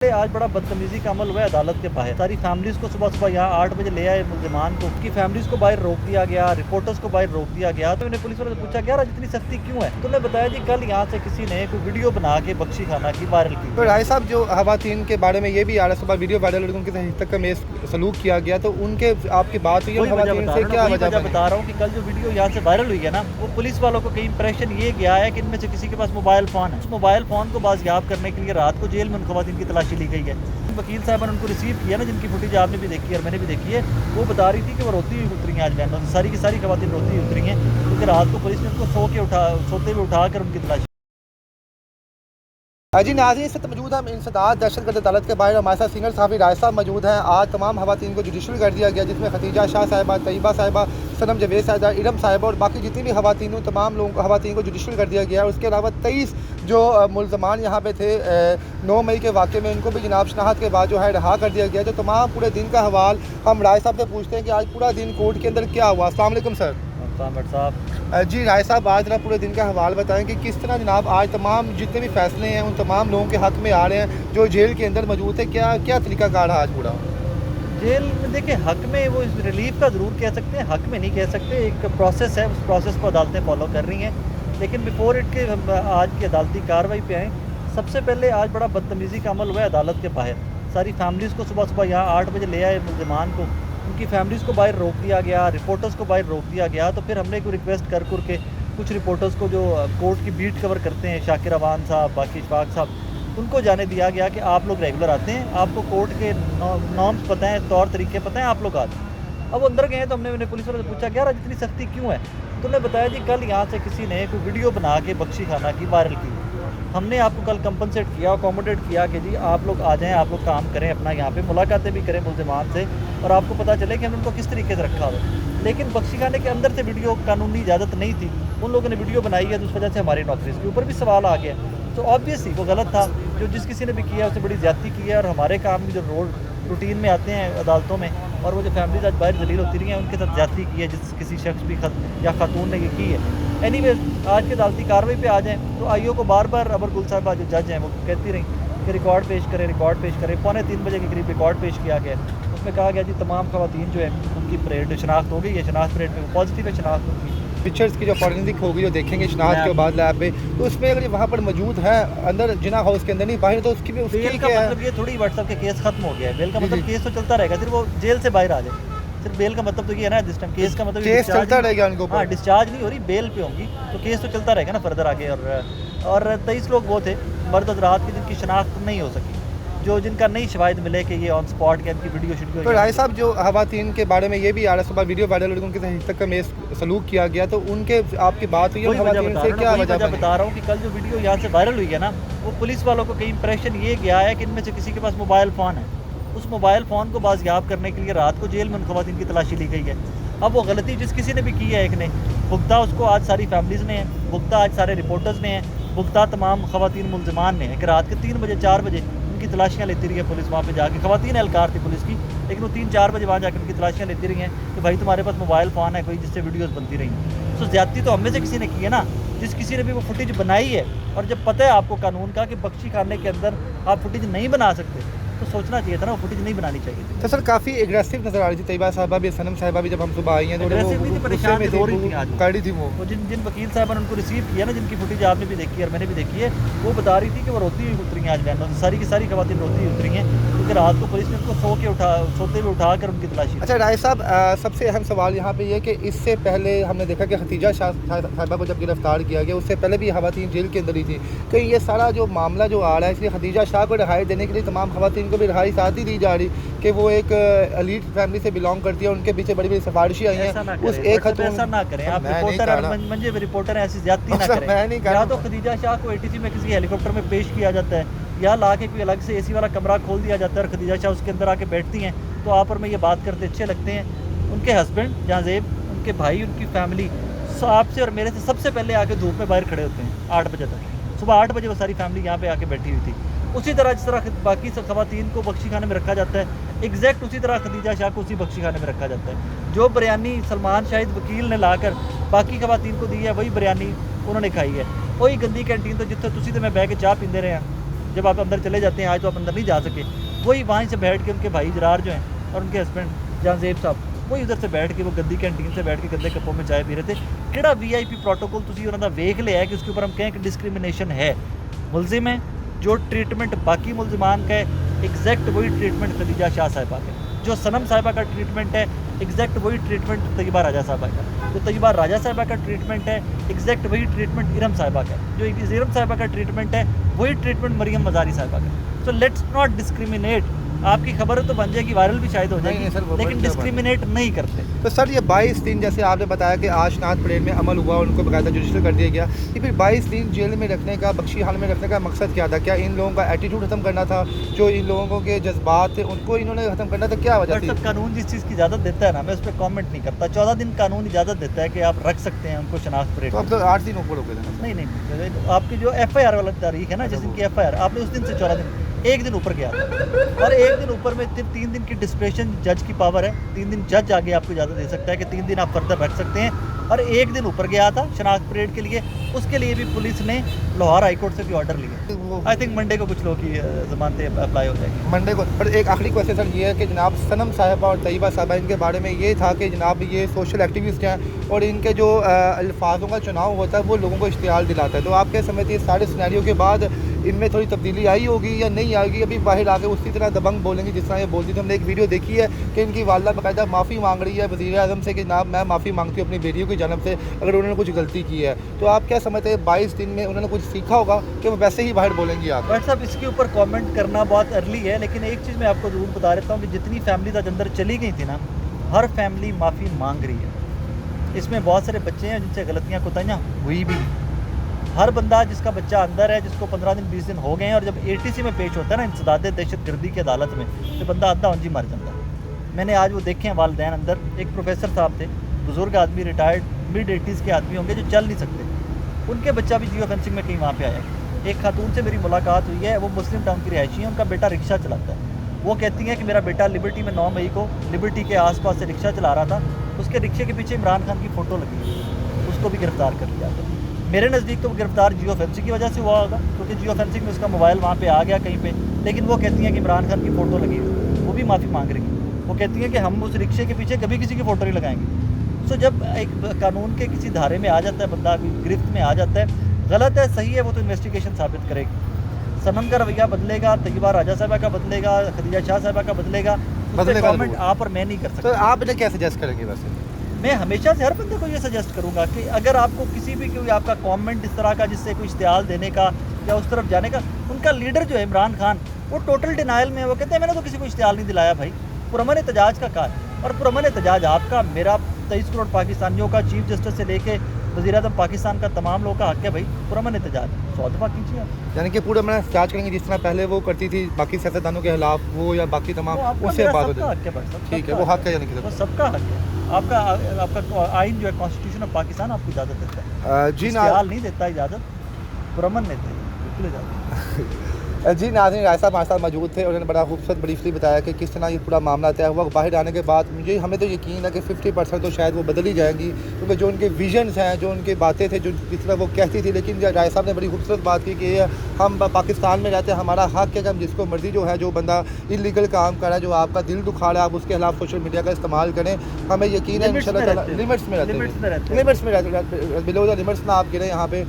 आज बड़ा बदतमीजी का अमल हुआ है अदालत के बाहर। सारी फैमिलीज को सुबह सुबह यहाँ 8 बजे ले आए मुल्जिमान को, उनकी फैमिलीज को बाहर रोक दिया गया, रिपोर्टर्स को बाहर रोक दिया गया। तो मैंने पुलिस वालों से पूछा, यार आज इतनी सख्ती क्यों है? तो उन्होंने बताया जी कल यहाँ से किसी ने कोई वीडियो बना के बख्शी खाना की वायरल की। तो राय साहब, जो खवातीन के बारे में ये भी आ रहा है, सुबह वीडियो वायरल हुई, उनके साथ तक में सलूक किया गया, तो उनके आपकी बात हुई है खवातीन से, क्या वजह बता रहा हूँ कि कल जो वीडियो यहाँ से वायरल हुई है ना, वो पुलिस वालों को कई इंप्रेशन ये गया है कि इनमें से किसी के पास मोबाइल फ़ोन है। उस मोबाइल फ़ोन को बाजियाब करने के लिए रात को जेल में उन खवातीन की तलाशी ली गई है। वकील साहब ने उनको रिसीव किया ना, जिनकी फुटेज आपने भी देखी है और मैंने भी देखी है, वो बता रही थी कि वो रोती हुई उतरी हैं आज बहनों से, सारी की सारी खवातीन रोती हुई उतरी हैं, क्योंकि रात को पुलिस ने उनको सोते हुए उठाकर उनकी तलाशी। जी नाज़रीन, इस वक्त मौजूद हम इंसदाद दहशतगर्द अदालत के बाहर। हमारे साथ सीनियर सहाफ़ी राय साहब मौजूद हैं। आज तमाम खवातीन को जुडिशल कर दिया गया, जिसमें खतीजा शाह साहिबा, तैयबा साहिबा, सनम जवेद साहिबा, इरम साहिबा और बाकी जितनी भी खवातीन, तमाम लोगों को खवातीन को जुडिशल कर दिया गया है। उसके अलावा 23 जो मुल्ज़मान यहाँ पे थे 9 मई के वाक़े में, उनको भी जनाब शनाहत के बाद जो है रिहा कर दिया गया। तो तमाम पूरे दिन का हवाल हम राय साहब से पूछते हैं कि आज पूरा दिन कोर्ट के अंदर क्या हुआ। अस्सलाम वालेकुम सर। साहब जी राय साहब, आज जनाब पूरे दिन का हवाल बताएं कि किस तरह जनाब आज तमाम जितने भी फैसले हैं उन तमाम लोगों के हक़ में आ रहे हैं जो जेल के अंदर मौजूद है। क्या क्या तरीक़ाकार रहा आज पूरा जेल में? देखिए, हक में वो इस रिलीफ का ज़रूर कह सकते हैं, हक में नहीं कह सकते। एक प्रोसेस है, उस प्रोसेस को अदालतें फॉलो कर रही हैं। लेकिन बिफोर इट के हम आज की अदालती कार्रवाई पे आएँ, सबसे पहले आज बड़ा बदतमीज़ी का अमल हुआ है अदालत के बाहर। सारी फैमिलीज़ को सुबह सुबह यहाँ 8 बजे ले आए मुल्जिमान को, उनकी फैमिलीज़ को बाहर रोक दिया गया, रिपोर्टर्स को बाहर रोक दिया गया। तो फिर हमने कोई रिक्वेस्ट कर के कुछ रिपोर्टर्स को जो कोर्ट की बीट कवर करते हैं, शाकिर अवान साहब, बाकी इशफाक साहब, उनको जाने दिया गया कि आप लोग रेगुलर आते हैं, आपको कोर्ट के नॉर्म्स पता हैं, तौर तरीके पता हैं, आप लोग आते हैं। अब वो अंदर गए तो मैंने पुलिस वालों से पूछा, यार आज इतनी सख्ती क्यों है? तो उन्होंने बताया जी कल यहाँ से किसी ने कोई वीडियो बना के बख्शी खाना की वायरल की। हमने आपको कल कंपनसेट किया, अकोमोडेट किया कि जी आप लोग आ जाएं, आप लोग काम करें अपना, यहाँ पे मुलाकातें भी करें मुल्ज़िमान से और आपको पता चले कि हमने उनको किस तरीके से रखा हो। लेकिन बख्शी खाने के अंदर से वीडियो कानूनी इजाज़त नहीं थी, उन लोगों ने वीडियो बनाई है, तो उस वजह से हमारी नौकरी के ऊपर भी सवाल आ गया। तो ऑब्वियसली वो गलत था, जो जिस किसी ने भी किया उससे बड़ी ज़्यादती की है। और हमारे काम की जो रूटीन में आते हैं अदालतों में, और वो जो फैमिलीज आज बाहर जलील होती रही हैं, उनके साथ ज़्यादती की है जिस किसी शख्स भी या खातून ने ये की है। एनीवे, आज की अदालती कार्रवाई पे आ जाएँ तो आईओ को बार बार अबर गुल साहबा जो जज हैं वो कहती रहीं कि रिकॉर्ड पेश करें, रिकॉर्ड पेश करें। 2:45 बजे के करीब रिकॉर्ड पेश किया गया। उसमें कहा गया जी तमाम खवातीन जो है उनकी परेड शनाख्त हो गई है, शनाख्त परेड में पॉजिटिव है शनाख्त उनकी। पिक्चर्स की जो फॉरेंसिक होगी जो देखेंगे शनाख्त के बाद लैब पे, तो उसमें अगर वहाँ पर मौजूद है अंदर जिना हाउस के अंदर नहीं बाहर, तो उसकी भी बेल का मतलब ये थोड़ी व्हाट्सएप के केस खत्म हो गया है। बेल का मतलब केस तो चलता रहेगा, सिर्फ वो जेल से बाहर आ जाए। सिर्फ बेल का मतलब तो ये है ना, जिस टाइम केस का मतलब केस चलता रहेगा उनको। हाँ, डिस्चार्ज नहीं हो रही, बेल पे होंगी तो केस तो चलता रहेगा ना फर्दर आगे। और 23 लोग वो थे मर्द हज़रात की जिनकी शनाख्त नहीं हो सकी, जो जिनका नहीं शवाहिद मिले कि ये ऑन स्पॉट के इनकी वीडियो शीडियो। तो राय साहब, जो खवातीन के बारे में ये भी आ रहा है, सुबह वीडियो वायरल हुई, उनके साथ तक में सलूक किया गया, तो उनके आपकी बात हुई है खवातीन से, क्या वजह बता रहा हूँ कि कल जो वीडियो यहाँ से वायरल हुई है ना, वो पुलिस वालों को कई इंप्रेशन ये गया है कि इनमें से किसी के पास मोबाइल फ़ोन है। उस मोबाइल फ़ोन को बाजियाब करने के लिए रात को जेल में उन खवातीन की तलाशी ली गई है। अब वो गलती जिस किसी ने भी की है, एक ने भुगता, उसको आज सारी फैमिलीज़ ने है भुगता, आज सारे रिपोर्टर्स ने हैं भुगता, तमाम खवातीन मुल्ज़िमान ने है कि रात के 3 बजे 4 बजे उनकी तलाशियाँ लेती रही है पुलिस वहाँ पे जाके। खवातीन एहलकार थी पुलिस की, लेकिन वो 3-4 बजे वहाँ जाकर उनकी तलाशियाँ लेती रही हैं कि भाई तुम्हारे पास मोबाइल फ़ोन है कोई जिससे वीडियोज़ बनती रही। तो ज़्यादती तो हमें से किसी ने की है ना, जिस किसी ने भी वो फुटेज बनाई है। और जब पता है आपको कानून का कि बख्शी खाने के अंदर आप फुटेज नहीं बना सकते, तो सोचना चाहिए था ना, वो फुटेज नहीं बनानी चाहिए थी। तो सर काफ़ी एग्रेसिव नजर आ रही थी तैयबा साहिबा भी, सनम साहिबा भी, जब हम सुबह आई हैं परेशान कड़ी थी वो जिन वकील साहब ने उनको रिसीव किया ना, जिनकी फुटेज आपने भी देखी है और मैंने भी देखी है, वो बता रही थी कि वो रोती हुई उतरी हैं आज बहनों से, सारी की सारी खवातीन रोती हुई उतरी हैं, क्योंकि रात को पुलिस ने उनको सोते हुए उठाकर उनकी तलाशी। अच्छा राय साहब, सबसे अहम सवाल यहाँ पे ये कि इससे पहले हमने देखा कि खतीजा शाह साहिबा को जब गिरफ्तार किया गया, उससे पहले भी खवातीन जेल के अंदर ही थी। कहीं ये सारा जो मामला जो आ रहा है, इसलिए खतीजा शाह को रिहाई देने के लिए तमाम खवातीन को भी रिहाई साथ ही दी जा रही कि वो एक एलीट फैमिली से बिलोंग करती है, उनके पीछे बड़ी बड़ी सिफारिशें आई हैं। उस एक ऐसा ना करें आप, रिपोर्टर ऐसी ज्यादती ना करें। मैं नहीं कर रहा। या तो खदीजा शाह को एटीसी में किसी हेलीकॉप्टर में पेश किया जाता है, या ला के कोई अलग से एसी वाला कमरा खोल दिया जाता है और खदीजा शाह उसके अंदर आके बैठती हैं, तो आप और मैं ये बात करते अच्छे लगते हैं। उनके हस्बैंड जहाज़ेब, उनके भाई, उनकी फैमिली आपसे और मेरे से सबसे पहले आके धूप में बाहर खड़े होते हैं 8 बजे तक। सुबह 8 बजे वो सारी फैमिली यहाँ पे आके बैठी हुई थी। उसी तरह जिस तरह बाकी सब खवातीन को बख्शी खाने में रखा जाता है, एग्जैक्ट उसी तरह खदीजा शाह को उसी बख्शी खाने में रखा जाता है। जो बिरयानी सलमान शाहिद वकील ने लाकर बाकी खवातीन को दी है, वही बिरयानी उन्होंने खाई है। वही गंदी कैंटीन तो जिथे तुसी तो मैं बह के चाह पींदे रहे हैं, जब आप अंदर चले जाते हैं, आज तो आप अंदर नहीं जा सके, वही वहीं से बैठ के उनके भाई जरार जो हैं और उनके हस्बैंड जहांजेब साहब, वही उधर से बैठ के वो गद्दी कैंटीन से बैठ के गंदे कपों में चाय पी रहे थे। किहड़ा VIP प्रोटोकॉल तुसी उन्होंने वेख लिया है कि उसके ऊपर हम कहें कि डिस्क्रिमिनेशन है? मुलजिम है, जो ट्रीटमेंट बाकी मुलजिमान का है, एग्जैक्ट वही ट्रीटमेंट खदीजा शाह साहिबा का है। जो सनम साहिबा का ट्रीटमेंट है, एग्जैक्ट वही ट्रीटमेंट तैयबा राजा साहिबा का। जो तैयबा राजा साहिबा का ट्रीटमेंट है, एग्जैक्ट वही ट्रीटमेंट इरम साहिबा का है। जो इरम साहिबा का ट्रीटमेंट है, वही ट्रीटमेंट मरियम मज़ारी साहिबा का। So let's not discriminate. आपकी खबर तो बन जाएगी, वायरल भी शायद हो जाएगी, सर, वो लेकिन बड़ी डिस्क्रिमिनेट नहीं करते। तो सर ये 22 दिन जैसे आपने बताया कि आशनात परेड में अमल हुआ, उनको बकायदा जुडिशल कर दिया गया, कि फिर 22 दिन जेल में रखने का, बख्शी हाल में रखने का मकसद क्या था? क्या इन लोगों का एटीट्यूड खत्म करना था? जो इन लोगों के जज्बात थे उनको इन्होंने खत्म करना था? क्या वजह थी? सब कानून जिस चीज़ की इजाज़त देता है ना, मैं उस पर कॉमेंट नहीं करता। 14 दिन कानून इजाज़त देता है कि आप रख सकते हैं उनको शनाख्त परेड। तो अब तो 8 दिन ऊपर हो गए थे। नहीं, आपकी जो FIR वाला तारीख है ना, जिस दिन की FIR, आपने उस दिन से 14 दिन, एक दिन ऊपर गया था। और एक दिन ऊपर में 3 दिन की डिस्क्रेशन जज की पावर है। 3 दिन जज आगे आपको इजाज़त दे सकता है कि 3 दिन आप फर्दर रख सकते हैं। और एक दिन ऊपर गया था शनाख्त परेड के लिए, उसके लिए भी पुलिस ने लाहौर हाई कोर्ट से भी ऑर्डर लिया। आई थिंक मंडे को कुछ लोगों की ज़मानतें अप्लाई हो जाएगी मंडे को। पर एक आखिरी क्वेश्चन सर ये है कि जनाब सनम साहिबा और तैयबा साहिबा, इनके बारे में ये था कि जनाब ये सोशल एक्टिविस्ट हैं और इनके जो अल्फाजों का चुनाव होता है वो लोगों को इश्तियाल दिलाता है। तो आप क्या समझते हैं, सारे सिनेरियो के बाद इनमें थोड़ी तब्दीली आई होगी या नहीं आएगी? अभी बाहर आके उसी तरह दबंग बोलेंगे जिस तरह ये बोलती थी? हमने एक वीडियो देखी है कि इनकी वालदा बाकायदा माफ़ी मांग रही है वज़ीर आज़म से कि जनाब मैं माफ़ी मांगती हूँ अपनी बेटियों की जानब से अगर उन्होंने कुछ गलती की है। तो आप क्या समझते हैं 22 दिन में उन्होंने कुछ सीखा होगा कि वो वैसे ही बाहर बोलेंगी? आप बट साहब इसके ऊपर कमेंट करना बहुत अर्ली है, लेकिन एक चीज़ मैं आपको ज़रूर बता देता हूँ कि जितनी फैमिलीज आज अंदर चली गई थी ना, हर फैमिली माफ़ी मांग रही है। इसमें बहुत सारे बच्चे हैं जिनसे गलतियाँ कोताहियाँ हुई भी। हर बंदा जिसका बच्चा अंदर है, जिसको 15 दिन 20 दिन हो गए हैं, और जब ATC में पेश होता है ना इंसदाद दहशतगर्दी की अदालत में, तो बंदा अद्धा उंजी मर जाता है। मैंने आज वो देखे हैं वालिदैन अंदर। एक प्रोफेसर साहब थे, बुज़ुर्ग आदमी, रिटायर्ड मिड-80s के आदमी होंगे जो चल नहीं सकते, उनके बच्चा भी जियो फेंसिंग में कहीं वहाँ पे आया। एक खातून से मेरी मुलाकात हुई है, वो मुस्लिम टाउन की रिहायशी है, उनका बेटा रिक्शा चलाता है। वो कहती हैं कि मेरा बेटा लिबर्टी में 9 मई को लिबर्टी के आसपास से रिक्शा चला रहा था, उसके रिक्शे के पीछे इमरान खान की फ़ोटो लगी है, उसको भी गिरफ़्तार कर लिया। तो मेरे नज़दीक तो वो गिरफ़्तार जियो फेंसिंग की वजह से हुआ होगा, क्योंकि जियो फेंसिंग में उसका मोबाइल वहाँ पे आ गया कहीं पे। लेकिन वो कहती हैं कि इमरान खान की फ़ोटो लगी है, वो भी माफ़ी मांग रही है। वो कहती हैं कि हम उस रिक्शे के पीछे कभी किसी की फ़ोटो नहीं लगाएंगे। सो जब एक कानून के किसी धारे में आ जाता है बंदा, गिरफ्त में आ जाता है, गलत है सही है वो तो इन्वेस्टिगेशन साबित करेगी। सनम का रवैया बदलेगा, तैयबा राजा साहिबा का बदलेगा, खदीजा शाह साहिबा का बदलेगा, कमेंट आप और मैं नहीं कर सकता। तो आप इन्हें क्या सजेस्ट करेंगे? वैसे मैं हमेशा से हर बंदे को ये सजेस्ट करूंगा कि अगर आपको किसी भी कोई आपका कमेंट इस तरह का जिससे कोई इश्तियाल देने का या उस तरफ जाने का, उनका लीडर जो है इमरान खान, वो टोटल डिनाइल में है। वो कहते हैं मैंने तो किसी को इश्तियाल नहीं दिलाया भाई, पुरअमन एहतजाज का कहा है। और पुरअमन एहतजाज आपका, मेरा, 23 करोड़ पाकिस्तानियों का, चीफ जस्टिस से लेके वज़ीर आज़म पाकिस्तान का, तमाम लोगों का हक है भाई पुरअमन एहतजाज। 100 दफ़ा कीजिए आप। यानी कि पूरा मैंने एहतजाज करेंगे जिस तरह पहले वो करती थी बाकी सियासतदानों के खिलाफ, वो या बाकी तमाम उससे बात हो जाए। ठीक है, वो हक है, यानी कि वो सबका हक है। आपका आइन जो है, कॉन्स्टिट्यूशन ऑफ पाकिस्तान आपको इजाज़त देता है। जी इश्तियाल नहीं देता इजाज़त, पुरअमन देते हैं, बिल्कुल इजाज़त। जी नाज़रीन, राय साहब हमारे साथ मौजूद थे, उन्होंने बड़ा खूबसूरत ब्रीफली बताया कि किस तरह ये पूरा मामला तय हुआ। बाहर आने के बाद हमें तो यकीन है कि 50% तो शायद वो बदल ही जाएंगी, क्योंकि जो उनके विजन्स हैं, जो उनकी बातें थे, जो जिस तरह वो कहती थी। लेकिन राय साहब ने बड़ी खूबसूरत बात की कि हम पाकिस्तान में रहते हैं, हमारा हक है कि हम जिसको मर्ज़ी जो है, जो बंदा इलीगल काम कर रहा है, जो आपका दिल दुखा रहा है, आप उसके खिलाफ सोशल मीडिया का इस्तेमाल करें। हमें यकीन है इंशाल्लाह लिमिट्स में रहते हैं, बिलो द लिमिट्स ना आप गिरें यहाँ पे।